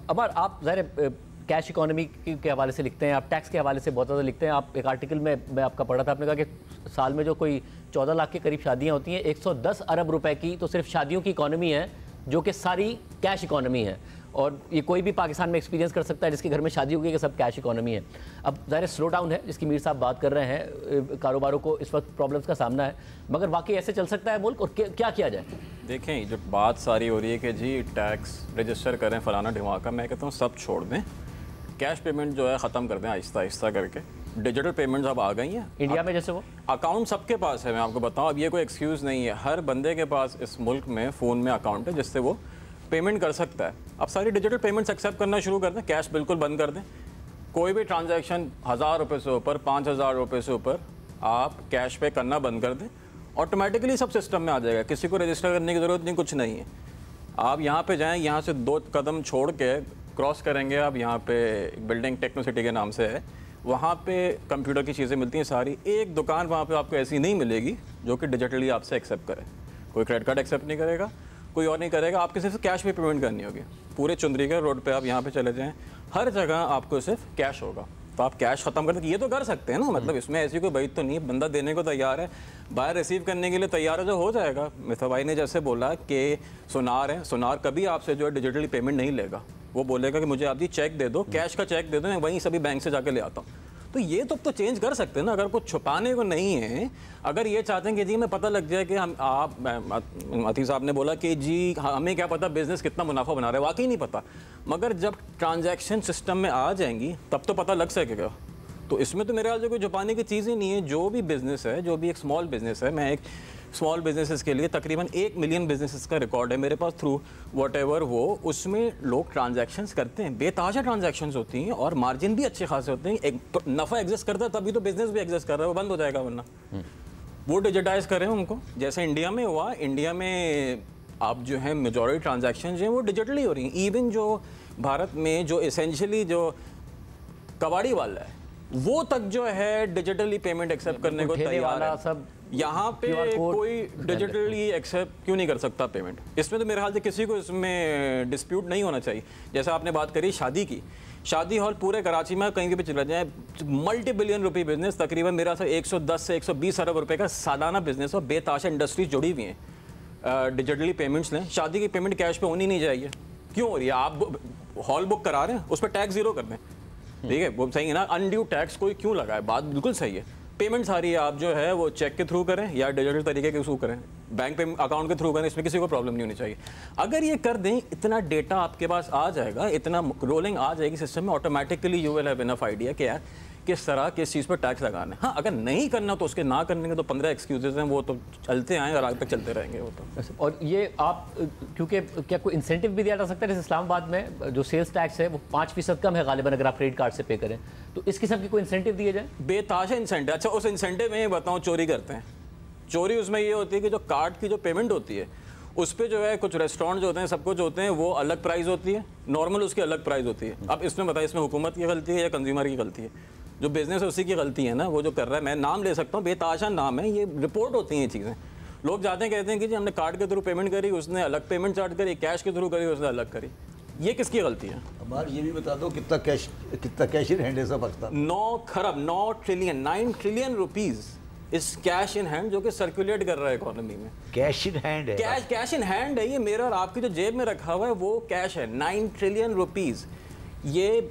अब आप ज़ाहिर कैश इकोनॉमी के हवाले से लिखते हैं, आप टैक्स के हवाले से बहुत ज़्यादा लिखते हैं। आप एक आर्टिकल में मैं आपका पढ़ा था, आपने कहा कि साल में जो कोई 14 लाख के करीब शादियां होती हैं, 110 अरब रुपए की तो सिर्फ शादियों की इकोनॉमी है, जो कि सारी कैश इकोनॉमी है। और ये कोई भी पाकिस्तान में एक्सपीरियंस कर सकता है जिसके घर में शादी होगी कि सब कैश इकोनॉमी है। अब ज़ाहिर स्लो डाउन है जिसकी मीर साहब बात कर रहे हैं, कारोबारों को इस वक्त प्रॉब्लम्स का सामना है, मगर वाकई ऐसे चल सकता है मुल्क, और क्या किया जाए? देखें, जो बात सारी हो रही है कि जी टैक्स रजिस्टर करें फलाना ढिमाका, मैं कहता हूँ सब छोड़ दें, कैश पेमेंट जो है ख़त्म कर दें आहिस्ता आहिस्ता करके। डिजिटल पेमेंट्स अब आ गई हैं इंडिया में, जैसे वो अकाउंट सबके पास है। मैं आपको बताऊं, अब ये कोई एक्सक्यूज़ नहीं है, हर बंदे के पास इस मुल्क में फ़ोन में अकाउंट है जिससे वो पेमेंट कर सकता है। अब सारी डिजिटल पेमेंट्स एक्सेप्ट करना शुरू कर दें, कैश बिल्कुल बंद कर दें। कोई भी ट्रांजैक्शन 1000 रुपये से ऊपर, 5000 रुपये से ऊपर आप कैश पे करना बंद कर दें, ऑटोमेटिकली सब सिस्टम में आ जाएगा, किसी को रजिस्टर करने की ज़रूरत नहीं, कुछ नहीं है। आप यहाँ पे जाएँ, यहाँ से 2 कदम छोड़ के क्रॉस करेंगे, आप यहाँ पे बिल्डिंग टेक्नो सिटी के नाम से है, वहाँ पे कंप्यूटर की चीज़ें मिलती हैं सारी। एक दुकान वहाँ पे आपको ऐसी नहीं मिलेगी जो कि डिजिटली आपसे एक्सेप्ट करे। कोई क्रेडिट कार्ड एक्सेप्ट नहीं करेगा, कोई और नहीं करेगा, आपके सिर्फ कैश पे पेमेंट करनी होगी। पूरे चुंदरीगढ़ रोड पे आप यहाँ पे चले जाएं, हर जगह आपको सिर्फ कैश होगा। तो आप कैश ख़त्म कर, ये तो कर सकते हैं ना, मतलब इसमें ऐसी कोई बात तो नहीं है। बंदा देने को तैयार है, बाहर रिसीव करने के लिए तैयार है, जो हो जाएगा। मिस्टर भाई ने जैसे बोला कि सुनार है, सुनार कभी आपसे जो है डिजिटली पेमेंट नहीं लेगा। वो बोलेगा कि मुझे आप जी चेक दे दो, कैश का चेक दे दो, मैं वहीं सभी बैंक से जाके ले आता हूँ। तो ये तो चेंज कर सकते हैं ना, अगर कुछ छुपाने को नहीं है। अगर ये चाहते हैं कि जी मैं पता लग जाए कि हम अती साहब ने बोला कि जी हमें क्या पता बिजनेस कितना मुनाफा बना रहा है, वाकई नहीं पता, मगर जब ट्रांजैक्शन सिस्टम में आ जाएंगी तब तो पता लग सकेगा। तो इसमें तो मेरे ख्याल से कोई छुपाने की चीज़ ही नहीं है। जो भी बिज़नेस है, जो भी एक स्मॉल बिज़नेस है, मैं एक स्मॉल बिजनेसेस के लिए तकरीबन 1 मिलियन बिजनेसेस का रिकॉर्ड है मेरे पास थ्रू व्हाटएवर वो, उसमें लोग ट्रांजैक्शंस करते हैं, बेताजा ट्रांजैक्शंस होती हैं और मार्जिन भी अच्छे खासे होते हैं। एक नफ़ा एग्जिस्ट करता है तभी तो बिजनेस भी एग्जिस्ट कर रहा है, वो बंद हो जाएगा वरना। वो डिजिटाइज करें उनको, जैसे इंडिया में हुआ। इंडिया में अब जो है मेजॉरिटी ट्रांजैक्शन जो है वो डिजिटली हो रही हैं। इवन जो भारत में जो एसेंशियली जो कबाड़ी वाला है वो तक जो है डिजिटली पेमेंट एक्सेप्ट करने को तैयार है। सब यहाँ पे कोई डिजिटली एक्सेप्ट क्यों नहीं कर सकता पेमेंट? इसमें तो मेरे ख्याल से किसी को इसमें डिस्प्यूट नहीं होना चाहिए। जैसे आपने बात करी शादी की, शादी हॉल पूरे कराची में कहीं भी चला जाए, मल्टी बिलियन रुपये बिजनेस, तकरीबन मेरा से 110 से 120 अरब रुपए का सालाना बिजनेस, और बेताशा इंडस्ट्रीज जुड़ी हुई हैं। डिजिटली पेमेंट्स लें, शादी की पेमेंट कैश पे होनी नहीं चाहिए। क्यों हो रही है? आप हॉल बुक करा रहे हैं, उस पर टैक्स 0 कर दें, ठीक है, वो सही है ना। अनड्यू टैक्स कोई क्यों लगाए, बात बिल्कुल सही है। पेमेंट सारी आप जो है वो चेक के थ्रू करें या डिजिटल तरीके के थ्रू करें, बैंक पे अकाउंट के थ्रू करें, इसमें किसी को प्रॉब्लम नहीं होनी चाहिए। अगर ये कर दें, इतना डेटा आपके पास आ जाएगा, इतना रोलिंग आ जाएगी सिस्टम में, automatically you will have enough idea कि यार किस तरह किस चीज़ पर टैक्स लगाना है। हाँ, अगर नहीं करना तो उसके ना करने के तो 15 एक्सक्यूजेज हैं, वो तो चलते आए और आगे तक चलते रहेंगे वो तो। और ये आप क्योंकि क्या कोई इंसेंटिव भी दिया जा सकता है? जैसे इस्लामाबाद में जो सेल्स टैक्स है वो 5% कम है गालिबन, अगर आप क्रेडिट कार्ड से पे करें, तो इस किस्म की कोई इंसेंटिव दिए जाए? बेताशा इंसेंटिव। अच्छा, उस इंसेंटिव में ये बताऊँ, चोरी करते हैं। चोरी उसमें ये होती है कि जो कार्ड की जो पेमेंट होती है उस पर जो है कुछ रेस्टोरेंट जो होते हैं, सब कुछ होते हैं, वो अलग प्राइस होती है, नॉर्मल उसकी अलग प्राइस होती है। अब इसमें बताइए, इसमें हुकूमत की गलती है या कंज्यूमर की गलती है? जो बिजनेस है उसी की गलती है ना, वो जो कर रहा है। मैं नाम ले सकता हूँ, बेताशा नाम है, ये रिपोर्ट होती हैं ये चीज़ें। लोग जाते हैं कहते हैं कि जी हमने कार्ड के थ्रू पेमेंट करी, उसने अलग पेमेंट चार्ज करी, कैश के थ्रू करी, उसने अलग करी। ये किसकी गलती है? अब ये भी बता दो कितना कैश इन हैंड है सब पाकिस्तान? 9 ट्रिलियन रुपीज़ इस कैश इन हैंड जो कि सर्कुलेट कर रहा है इकोनॉमी में। कैश इन हैंड है, कैश इन हैंड है ये मेरा और आपकी जो जेब में रखा हुआ है वो कैश है। 9 ट्रिलियन रुपीज़। ये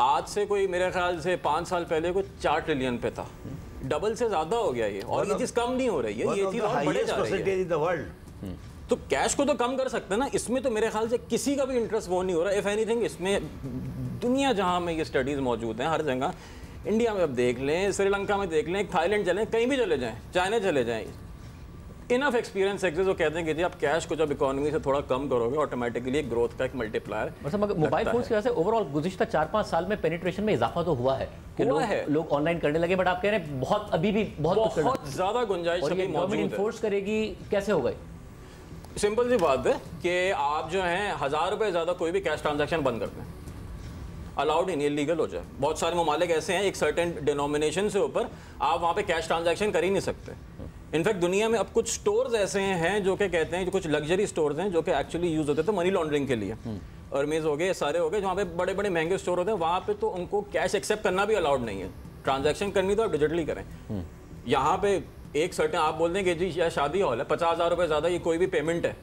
आज से कोई मेरे ख्याल से 5 साल पहले कोई 4 ट्रिलियन पे था, डबल से ज़्यादा हो गया ये। और ये चीज़ कम नहीं हो रही है, ये चीज़ और बढ़े जा रही है। तो कैश को तो कम कर सकते हैं ना, इसमें तो मेरे ख्याल से किसी का भी इंटरेस्ट वो नहीं हो रहा। इफ़ एनीथिंग, इसमें दुनिया जहाँ में ये स्टडीज़ मौजूद हैं हर जगह, इंडिया में अब देख लें, श्रीलंका में देख लें, थाईलैंड चलें, कहीं भी चले जाएं, चाइना चले जाएं, इनफ एक्सपीरियंस एग्जिस्ट। वो कहते हैं कि जी आप कैश को जब इकोनॉमी से थोड़ा कम करोगे, ऑटोमेटिकली एक ग्रोथ का एक मल्टीप्लायर। मतलब मोबाइल फोन की वजह से ओवरऑल गुज़िश्ता 4-5 साल में पेनिट्रेशन में इजाफा तो हुआ है कि लोग ऑनलाइन करने लगे, बट आप कह रहे हैं बहुत अभी भी बहुत ज़्यादा गुंजाइश अभी मौजूद है। इन्फोर्स करेगी, कैसे होगा? सिंपल सी बात है कि आप जो हैं 1000 रुपये ज़्यादा कोई भी कैश ट्रांजैक्शन बंद कर दें, अलाउड ही नहीं, लीगल हो जाए। बहुत सारे ममालिक ऐसे हैं, एक सर्टेन डिनोमिनेशन से ऊपर आप वहाँ पे कैश ट्रांजैक्शन कर ही नहीं सकते। इनफैक्ट दुनिया में अब कुछ स्टोर्स ऐसे हैं जो कि कहते हैं, जो कुछ लग्जरी स्टोर्स हैं जो कि एक्चुअली यूज़ होते थे मनी लॉन्ड्रिंग के लिए, अर्मेज हो गए, सारे हो गए, जहाँ पे बड़े बड़े महंगे स्टोर होते हैं, वहाँ पे तो उनको कैश एक्सेप्ट करना भी अलाउड नहीं है। ट्रांजैक्शन करनी तो आप डिजिटली करें। यहाँ पे एक सर्टेन आप बोल दें कि जी यह शादी हॉल है, 50,000 रुपये ज़्यादा, ये कोई भी पेमेंट है,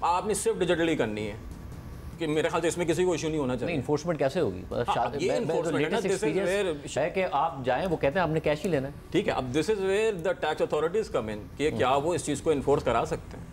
आपने सिर्फ डिजिटली करनी है, कि मेरे ख्याल से इसमें किसी को इशू नहीं होना चाहिए। इन्फोर्समेंट कैसे होगी? ये enforcement है, this is where- है कि आप जाएं, वो कहते हैं आपने कैश ही लेना है। ठीक है, अब this is where the tax authorities come in, कि क्या वो इस चीज़ को इन्फोर्स करा सकते हैं।